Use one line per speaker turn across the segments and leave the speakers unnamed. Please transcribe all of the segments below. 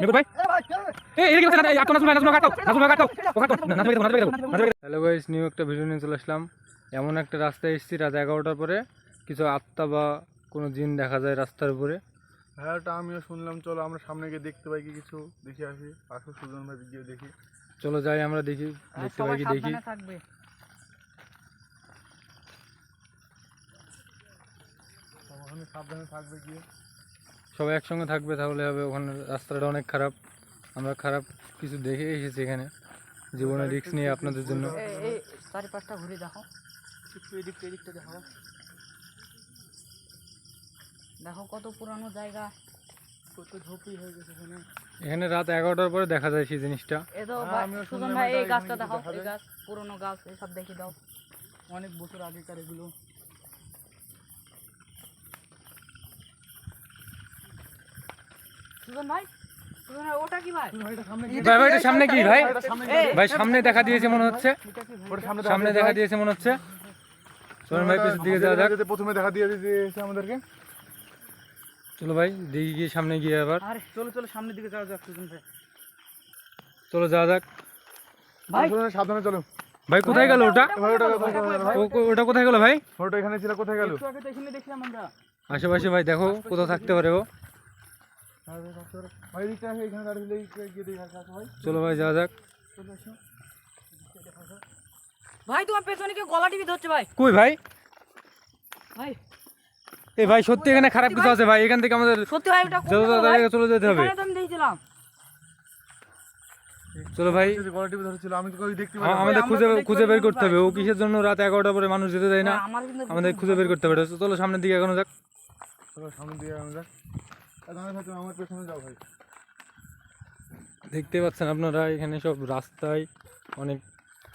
মেবুর ভাই এই কি হচ্ছে? আটকাও নাজমুল ভাই, নাজমুল ভাই আটকাও, হ্যালো গাইস, নিউ একটা ভিডিও নিয়ে চলে আসলাম। এমন একটা রাস্তায় এসেছি রাত 11টার পরে, কিছু আত্মা বা কোনো জিন দেখা যায় রাস্তার উপরে।
হ্যাঁ, এটা আমিও শুনলাম। চলো আমরা সামনে গিয়ে দেখতে পাই কি কিছু, দেখে আসি। আসো সুজন ভাই, গিয়ে দেখি।
চলো যাই, আমরা দেখি, দেখতে পাই কি দেখি।
ওখানে সাবধানে থাকবে গিয়ে।
সবাই একসঙ্গে থাকবে, তাহলে হবে। ওখানে রাস্তাটা অনেক খারাপ, আমরা খারাপ কিছু দেখে এসেছি এখানে, জীবনে রিস্ক নিয়ে আপনাদের জন্য।
চারিপাশটা ঘুরে দেখো, একটু এদিকটা দেখো, দেখো কত পুরানো জায়গা, কত ঝোপি হয়ে গেছে এখানে।
এখানে রাত 11টার পরে দেখা যায় সেই জিনিসটা।
সুজন ভাই এই গাছটা দেখো, এই গাছ পুরনো গাছ, এসব দেখি দাও, অনেক বছর আগেকার এগুলো। সুজন ভাই, ওটা কি ভাই?
ভাই ভাই এটা সামনে কি ভাই? ভাই সামনে দেখা দিয়েছে মনে হচ্ছে, সামনে দেখা দিয়েছে মনে হচ্ছে। সুজন ভাই পিছনের দিকে যাওয়া যাক।
প্রথমে দেখা দিয়ে দিয়েছে আমাদেরকে।
চলো ভাই দেখি গিয়ে সামনে গিয়ে আবার।
আরে চলো সামনের দিকে যাওয়া যাক সুজন ভাই।
চলো যাওয়া যাক
ভাই,
সাবধানে চলো।
ভাই কোথায় গেল ওটা? ওটা কোথায় গেল ভাই?
ওটা এখানে ছিল, কোথায় গেল?
একটু আগে তো এখানে দেখলাম আমরা।
আশেপাশে ভাই দেখো কোথাও থাকতে পারে ও।
ভাই দিকটা আছে, এখানে দাঁড়িয়ে গিয়ে দেখে আসো ভাই।
চলো ভাই যাওয়া যাক।
ভাই তোমার পেছনে কেউ গলা টিপি ধরছে ভাই।
কই ভাই?
ভাই
এই ভাই সত্যি এখানে খারাপ কিছু আছে ভাই, এখান থেকে আমাদের
সত্যি ভাই, ওটা
যত তাড়াতাড়ি চলে যেতে হবে।
এখানে তো আমি দেখছিলাম।
চলো ভাই,
গলা টিপে ধরেছিল, আমি তো কই দেখতে পাই।
আমাদের খুঁজে বের করতে হবে ও কিসের জন্য রাত 11টার পরে মানুষ যেতে দেয় না।
আমার কিন্তু
আমাদের খুঁজে বের করতে হবে। চলো সামনের দিকে এখনো যাক।
চলো সামনে দিয়ে আমরা। দাঁড়ায় থাকো, আমার পেছনে যাও ভাই।
দেখতে পাচ্ছেন আপনারা এখানে সব রাস্তায় অনেক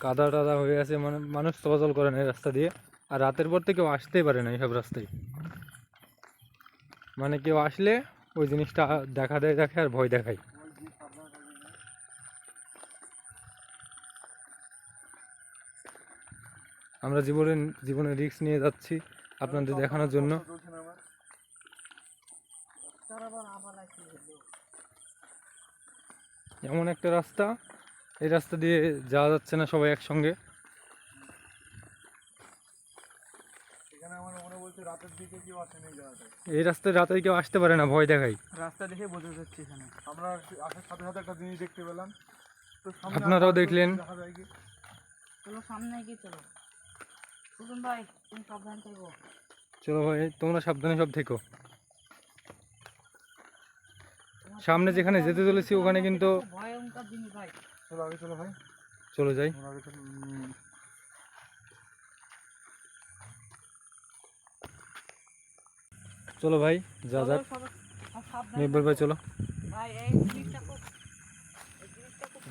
কাদা টাদা হয়ে আছে, মানে মানুষ চলাচল করে না এই রাস্তা দিয়ে। আর রাতের পর থেকে কেউ আসতেই পারে না এইসব রাস্তায়, মানে কেউ আসলে ওই জিনিসটা দেখা দেয়, দেখে আর ভয় দেখায়। আমরা জীবনে রিস্ক নিয়ে যাচ্ছি আপনাদের দেখানোর জন্য। এমন একটা রাস্তা, এই রাস্তা দিয়ে যাওয়া যাচ্ছে না সবাই একসঙ্গে।
এখানে আমার মনে বলছে রাতের দিকে কেউ আসে না এই জায়গাটায়।
এই রাস্তায় রাতে কেউ আসতে পারে না, ভয় দেখায়।
রাস্তা দেখে বোঝা যাচ্ছে এখানে।
আমরা আসার সাথে সাথে একটা জিনিস দেখতে পেলাম, তো সামনে
আপনারাও দেখলেন।
দেখা যায় কি।
চলো সামনে এগিয়ে চলো। সুজন ভাই তুমি সাবধান থেকো।
চলো ভাই তোমরা সাবধানে সব থেকো। সামনে যেখানে যেতে চলেছি ওখানে কিন্তু
ভয়ঙ্কর জিনিস ভাই।
চলো আগে চলো ভাই,
চলো যাই।
আমরা আগে চলো।
চলো ভাই যা যাক। মেব্বর ভাই চলো।
ভাই এই জিনিসটা খুব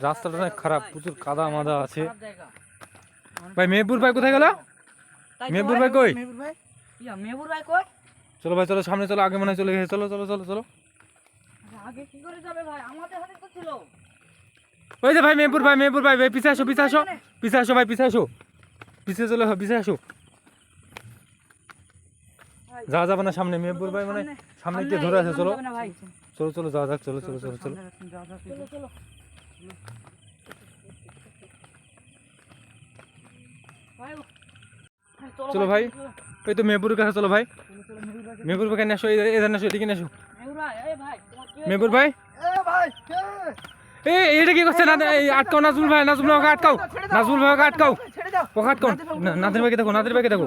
রাস্তাটা অনেক খারাপ, প্রচুর কাদা মাদা আছে।
খারাপ জায়গা।
ভাই মেহবুর ভাই কোথায় গেল?
তাই তো
মেহবুর ভাই কই?
মেহবুর ভাই মেহবুর ভাই কই?
চলো ভাই চলো সামনে চলো, আগে মনে হয় চলে গেছে। চলো চলো চলো চলো।
আগে কি করে যাবে ভাই? আমাদের হাতে তো ছিল।
ওই যে ভাই মেহবুর ভাই ভাই পিছে আসো, পিছে আসো, পিছে আসো ভাই, পিছে আসো, পিছে চলে পিছে আসো। যা যাবে না সামনে, মেহবুর ভাই মানে সামনে গিয়ে ধরে আছে। চলো চলো চলো যাওয়া যাক। চলো চলো চলো চলো
চলো চলো।
চলো ভাই, ওই তো মেহবুরের কাছে চলো ভাই। মেহবুর ভাই আসো, এখানে আসো, এদিকে আসো। মেহবুর ভাই এটা কি করছে? আটকাও নাজমুল ভাই, নাজমুল ভাইকে আটকাও, নাজমুল ভাইকে আটকাও, ওকে আটকাও। নাদের ভাইকে দেখো, নাদের ভাইকে দেখো,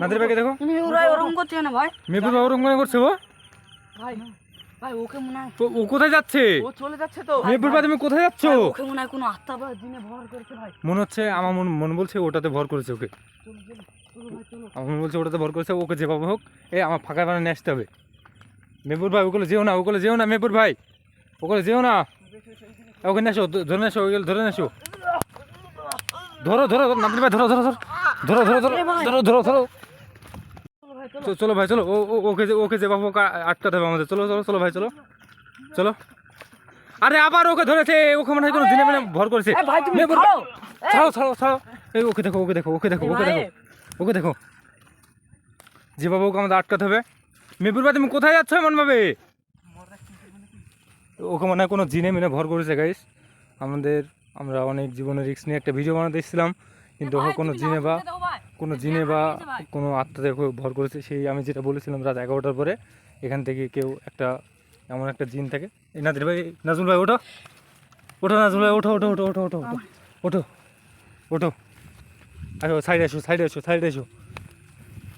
নাদের ভাইকে দেখো।
মেহবুর ভাই ওরকম করছে না ভাই।
মেহবুর ভাই ওরকম করছে ও
ভাই ভাই ওকে মনে হয়
ও কোথায় যাচ্ছে?
ও চলে যাচ্ছে তো।
মেহবুর ভাই তুমি কোথায় যাচ্ছ?
ওকে মনে হয় কোনো আত্মা বা জিনে ভর করছে ভাই।
মনে হচ্ছে, আমার মন বলছে ওটাতে ভর করেছে ওকে।
চলো চলো চলো ভাই চলো।
আমার মনে বলছে ওটাতে ভর করেছে, ওকে যেভাবে হোক আমার ফাঁকা বানা নিয়ে আসতে হবে। মেহবুর ভাই ওগুলো যেও না, ওগুলো যেও না মেহবুর ভাই, ওগুলো যেও না। ওখানে আসো, ধরে আসো, ওইগুলো ধরে আসো। ধরো ধরো নাদির ভাই, ধরো ধরো ধরো ধরো ধরো ধরো ধরো ধরো। চলো ভাই চলো, ওকে যেভাবে হোক আটকাতে হবে আমাদের। চলো চলো চলো ভাই চলো চলো। আরে আবার ওকে ধরেছে, ওকে মনে হয় কোনো দিনে মানে ভর করেছে। ছাড়ো ছাড়ো ছাড়ো। এই ওকে দেখো, ওকে দেখো, ওকে দেখো, ওকে দেখো, ওকে দেখো। যেভাবে ওকে আমাদের আটকাতে হবে। মেহবুর ভাই তুমি কোথায় যাচ্ছ এমন ভাবে? ওকে মনে হয় কোনো জিনে মিনে ভর করেছে গাইস। আমরা অনেক জীবনের রিস্ক নিয়ে একটা ভিডিও বানাতে এসেছিলাম, কিন্তু ওকে কোনো জিনে বা কোনো আত্মাতে ওকে ভর করেছে। সেই আমি যেটা বলেছিলাম রাত 11টার পরে এখান থেকে কেউ একটা এমন একটা জিন থাকে। এই নাজির ভাই, নাজমুল ভাই ওঠো ওঠো, নাজমুল ভাই ওঠো ওঠো ওঠো ওঠো ওঠো ওঠো ওঠো ওঠো, আসো সাইডে এসো সাইডে এসো সাইডে এসো।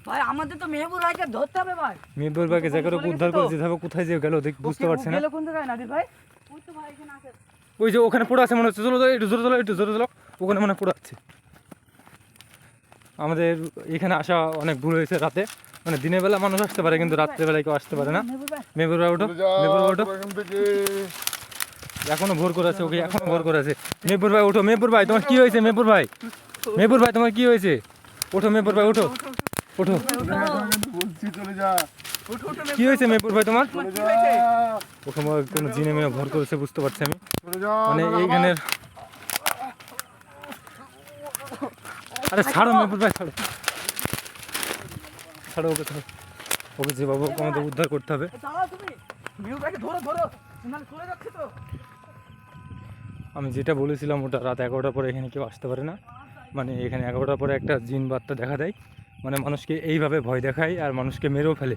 ভাই আমাদের তো মেহবুব ভাইকে ধরতে হবে ভাই।
মেহেবুর ভাইকে যে করে উদ্ধার করে যেতে হবে, কোথায় যে গেল দেখ বুঝতে পারছি না।
গেল কোন জায়গায় নাদির ভাই? ওই তো ভাই এখানে আছে।
ওই যে ওখানে পড়ে আছে মনে হচ্ছে, চলো একটু জোরে চলো একটু জোরে চলো, ওখানে মনে হয় পড়ে আছে। আমাদের এখানে আসা অনেক ভুল হয়েছে রাতে, মানে দিনের বেলা মানুষ আসতে পারে কিন্তু রাত্রেবেলায় কেউ আসতে পারে না।
মেহবুব ভাই
মেহেবুর ভাই ওঠো,
চলে যা
মেহেবুর ভাই ওঠো,
তোরা এখান থেকে।
এখনো ভোর করে আছে, ওকে এখনো ভোর করে আছে। মেহেবুর ভাই ওঠো, মেহেবুর ভাই তোমার কি হয়েছে? মেহেবুর ভাই, মেহেবুর ভাই তোমার কি হয়েছে? ওঠো মেহেবুর ভাই ওঠো ওঠো,
বলছি চলে যা।
কি হয়েছে মেহেবুর ভাই তোমার?
চলে যা
ওকে মনে হয় কোনো জিনে মিনে ভর করেছে বুঝতে পারছি আমি।
চলে যা।
মানে এইখানের, আরে ছাড়ো মেহেবুর ভাই ছাড়ো ছাড়ো, ওকে ছাড়ো, ওকে যেভাবে হোক আমাদের উদ্ধার করতে হবে।
দাঁড়াও তুমি, মেহবুব ভাইকে ধরো ধরো, নাহলে চলে যাচ্ছে তো।
আমি যেটা বলেছিলাম ওটা রাত 11টার পরে এখানে কেউ আসতে পারে না। মানে এখানে 11টার পরে একটা জিন বার্তা দেখা দেয়, মানে মানুষকে এইভাবে ভয় দেখায় আর মানুষকে মেরেও ফেলে।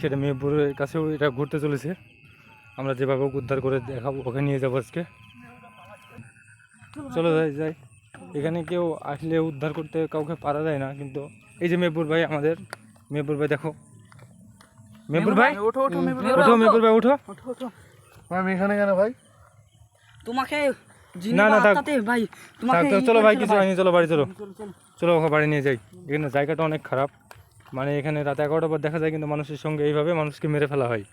সেটা মেহেরপুরের কাছেও এটা ঘুরতে চলেছে। আমরা যেভাবে হোক উদ্ধার করে দেখাবো, ওকে নিয়ে যাবো আজকে। চলো যাই যাই, এখানে কেউ আসলে উদ্ধার করতে কাউকে পারা যায় না, কিন্তু এই যে মেহেরপুর ভাই আমাদের, মেহেরপুর ভাই দেখো, মেহেরপুর ভাই
ওঠো ওঠো মেহেবুব।
ওঠো, মেহেরপুর ভাই ওঠো।
ওঠো ওঠো।
আমি এখানে কেন ভাই?
তোমাকে জিনি
না, না, থাক।
বাতাতে ভাই তোমাকে
চলো ভাই, কিছু হয়নি, চলো বাড়ি চলো,
চলো চলো।
চলো ওকে বাড়ি নিয়ে যাই। এখানে জায়গাটা অনেক খারাপ, মানে এখানে রাত 11টার পর দেখা যায় কিন্তু মানুষের সঙ্গে এইভাবে মানুষকে মেরে ফেলা হয়।